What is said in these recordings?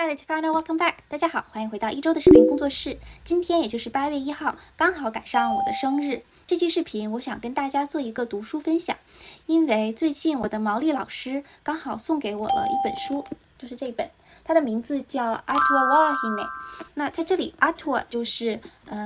Hello, it's Fiona. Welcome back. 大家好，欢迎回到一周的视频工作室。今天也就是8月1号，刚好赶上我的生日。这期视频我想跟大家做一个读书分享，因为最近我的毛利老师刚好送给我了一本书，就是这一本，它的名字叫 Atua Wahine。那在这里 Atua 就是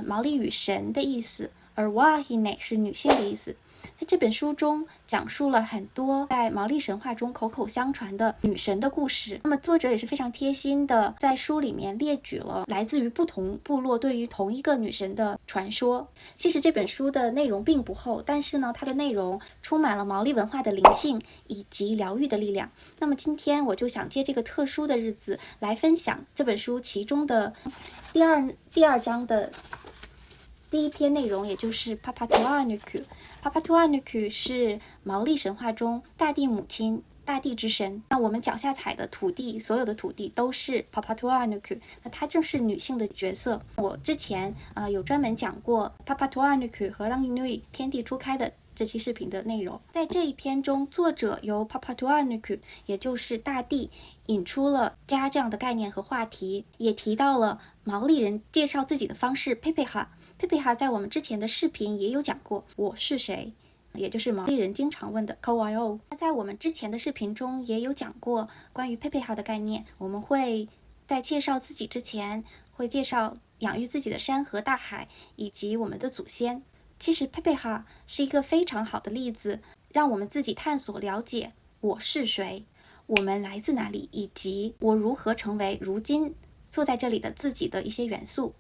毛利与神的意思，而 Wahine 是女性的意思。在这本书中讲述了很多在毛利神话中口口相传的女神的故事。那么作者也是非常贴心的，在书里面列举了来自于不同部落对于同一个女神的传说。其实这本书的内容并不厚，但是呢，它的内容充满了毛利文化的灵性以及疗愈的力量。那么今天我就想借这个特殊的日子来分享这本书其中的第二章的第一篇内容，也就是 Papatuanuku。Papatuanuku 是毛利神话中大地母亲、大地之神。那我们脚下踩的土地，所有的土地都是 Papatuanuku， 那它正是女性的角色。我之前有专门讲过 Papatuanuku 和 Ranginui 天地初开的这期视频的内容。在这一篇中，作者由 Papatuanuku 也就是大地引出了家这样的概念和话题，也提到了毛利人介绍自己的方式 Pepeha。Pepeha 在我们之前的视频也有讲过，我是谁，也就是毛利人经常问的 Koyo。在我们之前的视频中也有讲过关于 Pepeha 的概念，我们会在介绍自己之前，会介绍养育自己的山河大海以及我们的祖先。其实 Pepeha 是一个非常好的例子，让我们自己探索了解我是谁，我们来自哪里，以及我如何成为如今坐在这里的自己的一些元素。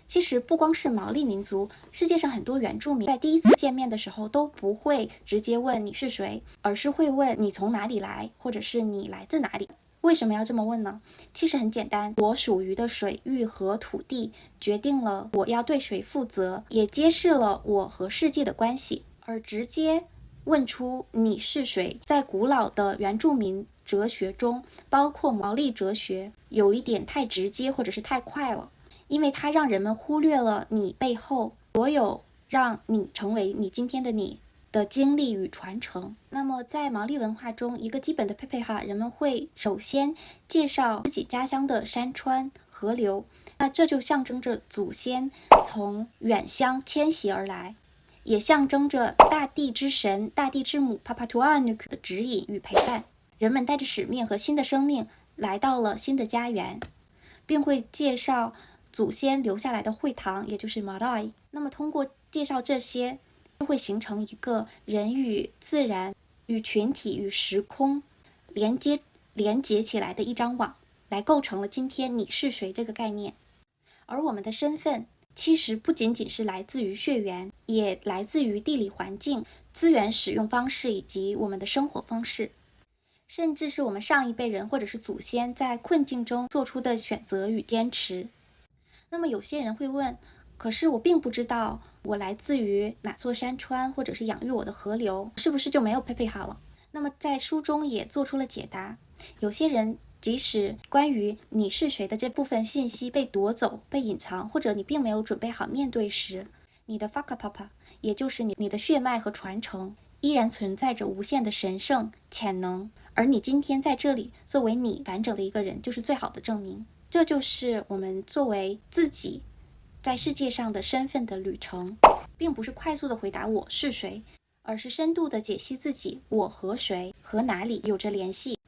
其实不光是毛利民族，世界上很多原住民在第一次见面的时候都不会直接问你是谁，而是会问你从哪里来，或者是你来自哪里。为什么要这么问呢？其实很简单，我属于的水域和土地决定了我要对谁负责，也揭示了我和世界的关系。而直接问出你是谁，在古老的原住民哲学中，包括毛利哲学，有一点太直接或者是太快了，因为它让人们忽略了你背后所有让你成为你今天的你的经历与传承。那么在毛利文化中，一个基本的Pepeha，人们会首先介绍自己家乡的山川河流，那这就象征着祖先从远乡迁徙而来，也象征着大地之神、大地之母 Papatuanuku 的指引与陪伴。人们带着使命和新的生命来到了新的家园，并会介绍祖先留下来的会堂，也就是 Marae。 那么通过介绍这些，就会形成一个人与自然、与群体、与时空连接起来的一张网，来构成了今天你是谁这个概念。而我们的身份其实不仅仅是来自于血缘，也来自于地理环境、资源使用方式以及我们的生活方式，甚至是我们上一辈人或者是祖先在困境中做出的选择与坚持。那么有些人会问，可是我并不知道我来自于哪座山川，或者是养育我的河流，是不是就没有Pepeha了？那么在书中也做出了解答。有些人即使关于你是谁的这部分信息被夺走、被隐藏，或者你并没有准备好面对时，你的 Whakapapa， 也就是你的血脉和传承，依然存在着无限的神圣潜能，而你今天在这里作为你完整的一个人，就是最好的证明。这就是我们作为自己在世界上的身份的旅程，并不是快速的回答我是谁，而是深度的解析自己我和谁和哪里有着联系。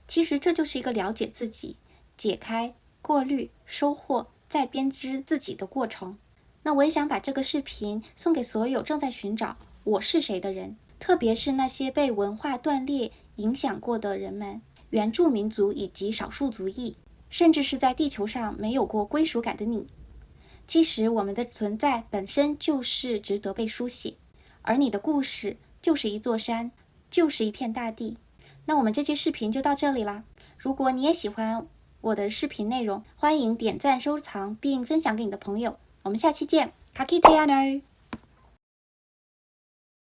其实这就是一个了解自己、解开、过滤、收获、再编织自己的过程。那我也想把这个视频送给所有正在寻找我是谁的人，特别是那些被文化断裂影响过的人们，原住民族以及少数族裔，甚至是在地球上没有过归属感的你。其实我们的存在本身就是值得被书写，而你的故事就是一座山，就是一片大地。那我们这期视频就到这里啦。如果你也喜欢我的视频内容，欢迎点赞、收藏并分享给你的朋友。我们下期见，Kakiteano。